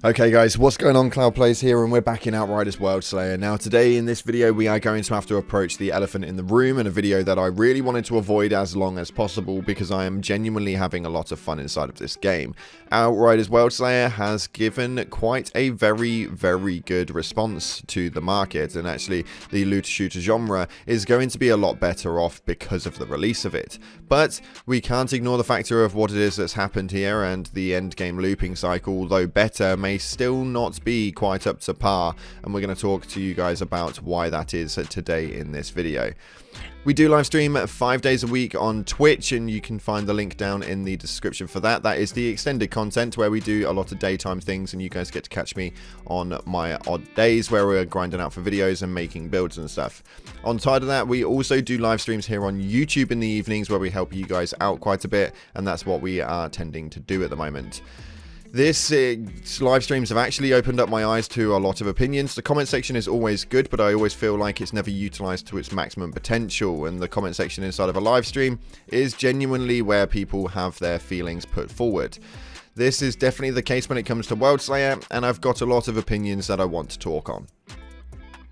Okay guys, what's going on? Cloud Plays here, and we're back in Outriders Worldslayer. Now today in this video we are going to have to approach the elephant in the room, in a video that I really wanted to avoid as long as possible because I am genuinely having a lot of fun inside of this game. Outriders Worldslayer has given quite a very good response to the market, and actually the looter shooter genre is going to be a lot better off because of the release of it. But we can't ignore the factor of what it is that's happened here, and the end game looping cycle, although better, may still not be quite up to par, and we're going to talk to you guys about why that is today in this video. We do live stream 5 days a week on Twitch, and you can find the link down in the description for that. That is the extended content where we do a lot of daytime things, and you guys get to catch me on my odd days where we're grinding out for videos and making builds and stuff. On side of that, we also do live streams here on YouTube in the evenings where we help you guys out quite a bit, and that's what we are tending to do at the moment. This live streams have actually opened up my eyes to a lot of opinions. The comment section is always good, but I always feel like it's never utilized to its maximum potential, and the comment section inside of a live stream is genuinely where people have their feelings put forward. This is definitely the case when it comes to Worldslayer, and I've got a lot of opinions that I want to talk on.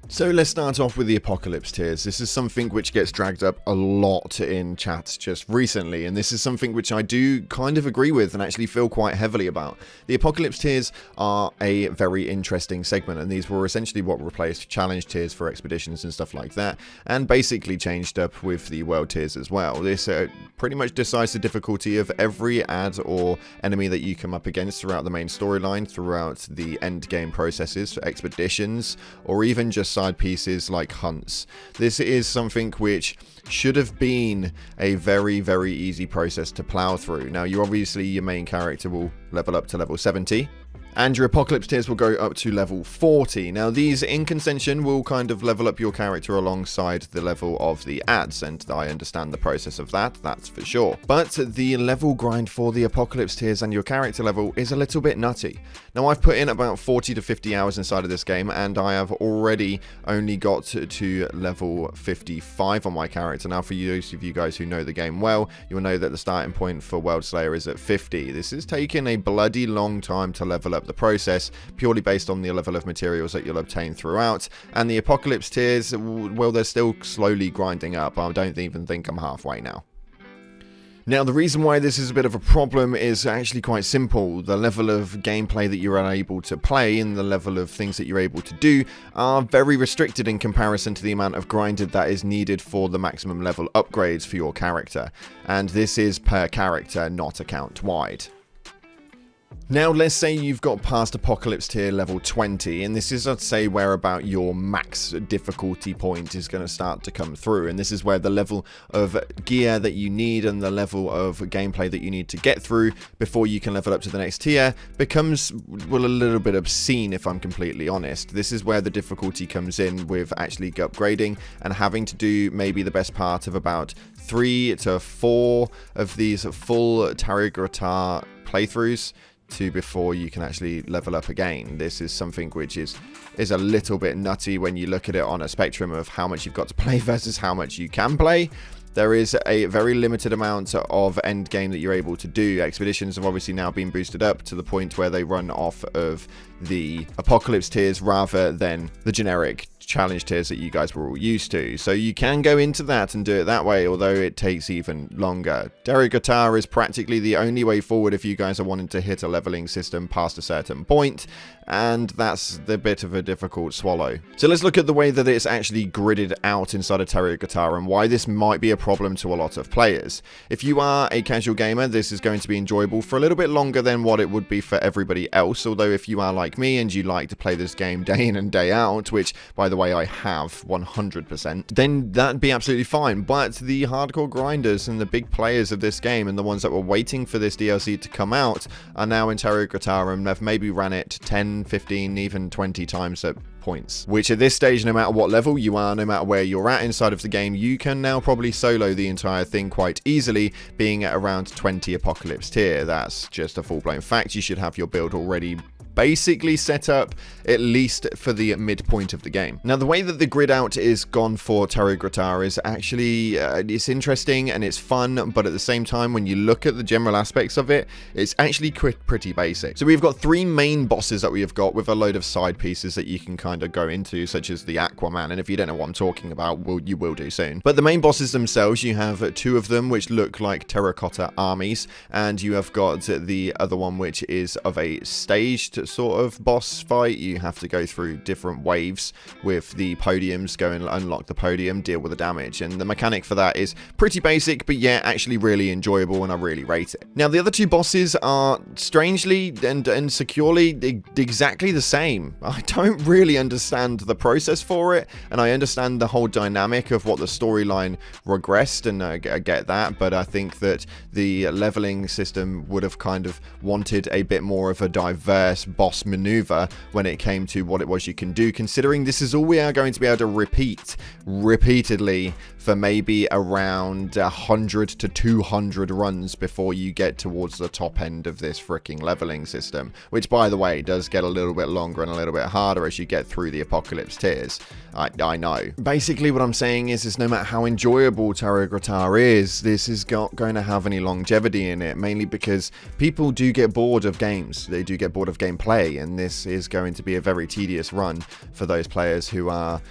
So let's start off with the Apocalypse tiers. This is something which gets dragged up a lot in chats just recently, and this is something which I do kind of agree with and actually feel quite heavily about. The Apocalypse tiers are a very interesting segment, and these were essentially what replaced challenge tiers for expeditions and stuff like that, and basically changed up with the world tiers as well. This pretty much decides the difficulty of every ad or enemy that you come up against throughout the main storyline, throughout the end game processes for expeditions, or even just side pieces like hunts. This is something which should have been a very easy process to plow through. Now, you obviously, your main character will level up to level 70. And your Apocalypse tiers will go up to level 40. Now, these in contention will kind of level up your character alongside the level of the ads, and I understand the process of that, that's for sure. But the level grind for the Apocalypse tiers and your character level is a little bit nutty. Now, I've put in about 40 to 50 hours inside of this game, and I have already only got to level 55 on my character. Now, for those of you guys who know the game well, you'll know that the starting point for Worldslayer is at 50. This has taken a bloody long time to level up the process, purely based on the level of materials that you'll obtain throughout, and the Apocalypse tiers, well, they're still slowly grinding up. I don't even think I'm halfway now. Now, the reason why this is a bit of a problem is actually quite simple. The level of gameplay that you're unable to play and the level of things that you're able to do are very restricted in comparison to the amount of grinded that is needed for the maximum level upgrades for your character. And this is per character, not account-wide. Now, let's say you've got past Apocalypse tier level 20, and this is, I'd say, where about your max difficulty point is going to start to come through, and this is where the level of gear that you need and the level of gameplay that you need to get through before you can level up to the next tier becomes, well, a little bit obscene, if I'm completely honest. This is where the difficulty comes in with actually upgrading and having to do maybe the best part of about 3 to 4 of these full Tarot playthroughs before you can actually level up again. This is something which is a little bit nutty when you look at it on a spectrum of how much you've got to play versus how much you can play. There is a very limited amount of end game that you're able to do. Expeditions have obviously now been boosted up to the point where they run off of the Apocalypse tiers rather than the generic challenge tiers that you guys were all used to. So you can go into that and do it that way, although it takes even longer. Derry is practically the only way forward if you guys are wanting to hit a leveling system past a certain point, and that's the bit of a difficult swallow. So let's look at the way that it's actually gridded out inside of Terra Guitar and why this might be a problem to a lot of players. If you are a casual gamer, this is going to be enjoyable for a little bit longer than what it would be for everybody else, although if you are like me and you like to play this game day in and day out, which by the way I have 100%, then that'd be absolutely fine. But the hardcore grinders and the big players of this game and the ones that were waiting for this DLC to come out are now in Terra Guitar and have maybe ran it 10, 15, even 20 times at points, which at this stage, no matter what level you are, no matter where you're at inside of the game, you can now probably solo the entire thing quite easily, being at around 20 Apocalypse tier. That's just a full-blown fact. You should have your build already basically set up at least for the midpoint of the game. Now, the way that the grid out is gone for Terra Grittar is actually, it's interesting and it's fun, but at the same time, when you look at the general aspects of it, it's actually pretty basic. So we've got 3 main bosses that we have got with a load of side pieces that you can kind of go into, such as the Aquaman, and if you don't know what I'm talking about, well, you will do soon. But the main bosses themselves, you have 2 of them which look like terracotta armies, and you have got the other one which is of a staged sort of boss fight. You have to go through different waves with the podiums, go and unlock the podium, deal with the damage, and the mechanic for that is pretty basic, but yeah, actually really enjoyable, and I really rate it. Now, the other 2 bosses are strangely and securely exactly the same. I don't really understand the process for it, and I understand the whole dynamic of what the storyline regressed, and I get that, but I think that the leveling system would have kind of wanted a bit more of a diverse boss maneuver when it came to what it was you can do, considering this is all we are going to be able to repeat repeatedly for maybe around 100 to 200 runs before you get towards the top end of this freaking leveling system, which, by the way, does get a little bit longer and a little bit harder as you get through the apocalypse tiers. I know. Basically, what I'm saying is no matter how enjoyable Terra Grittar is, this is not going to have any longevity in it, mainly because people do get bored of games. They do get bored of gameplay, and this is going to be a very tedious run for those players who are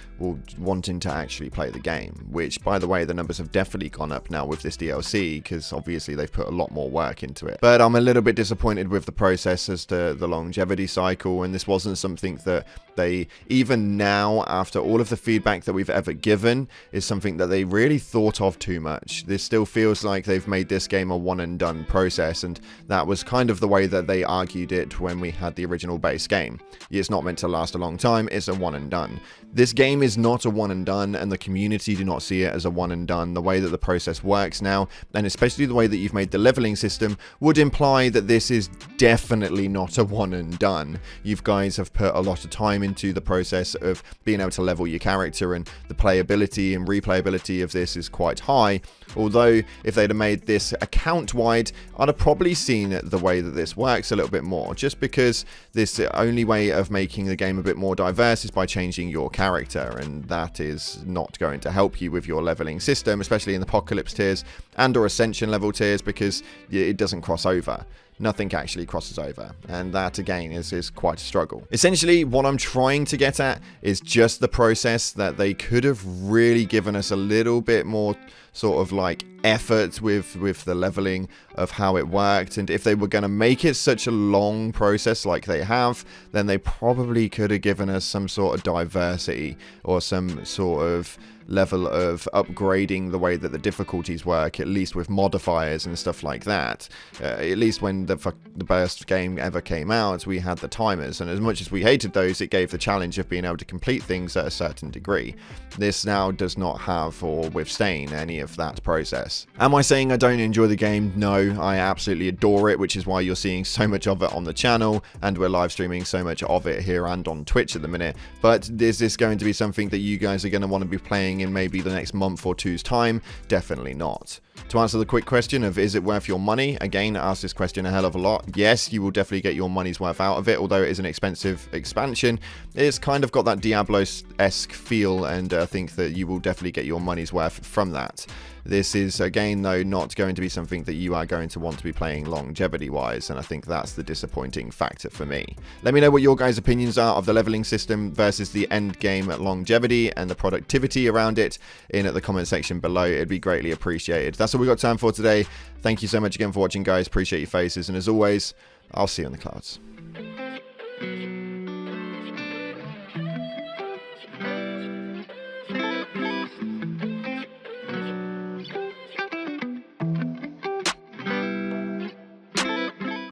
wanting to actually play the game, which, by the way, the numbers have definitely gone up now with this DLC, because obviously they've put a lot more work into it. But I'm a little bit disappointed with the process as to the longevity cycle, and this wasn't something that they, even now, after all of the feedback that we've ever given, is something that they really thought of too much. This still feels like they've made this game a one and done process, and that was kind of the way that they argued it when we had the original base game. It's not meant to last a long time, it's a one and done. This game is not a one and done, and the community do not see it as a one and done. The way that the process works now, and especially the way that you've made the leveling system, would imply that this is definitely not a one and done. You guys have put a lot of time into the process of being able to level your character, and the playability and replayability of this is quite high. Although, if they'd have made this account-wide, I'd have probably seen the way that this works a little bit more, just because this only way of making the game a bit more diverse is by changing your character, and that is not going to help you with your leveling system, especially in the Apocalypse tiers and or Ascension level tiers, because it doesn't cross over. Nothing actually crosses over, and that again is quite a struggle. Essentially, what I'm trying to get at is just the process that they could have really given us a little bit more sort of like effort with the leveling of how it worked, and if they were going to make it such a long process like they have, then they probably could have given us some sort of diversity or some sort of level of upgrading the way that the difficulties work, at least with modifiers and stuff like that. At least when the best game ever came out, we had the timers, and as much as we hated those, it gave the challenge of being able to complete things at a certain degree. This now does not have or withstand any of that process. Am I saying I don't enjoy the game? No, I absolutely adore it, which is why you're seeing so much of it on the channel, and we're live streaming so much of it here and on Twitch at the minute. But is this going to be something that you guys are going to want to be playing in maybe the next month or two's time? Definitely not. To answer the quick question of is it worth your money, again, I ask this question a hell of a lot. Yes, you will definitely get your money's worth out of it, although it is an expensive expansion. It's kind of got that Diablo-esque feel, and I think that you will definitely get your money's worth from that. This is, again, though, not going to be something that you are going to want to be playing longevity-wise, and I think that's the disappointing factor for me. Let me know what your guys' opinions are of the leveling system versus the end game longevity and the productivity around it in the comment section below. It'd be greatly appreciated. That's all we've got time for today. Thank you so much again for watching, guys. Appreciate your faces, and as always, I'll see you in the clouds.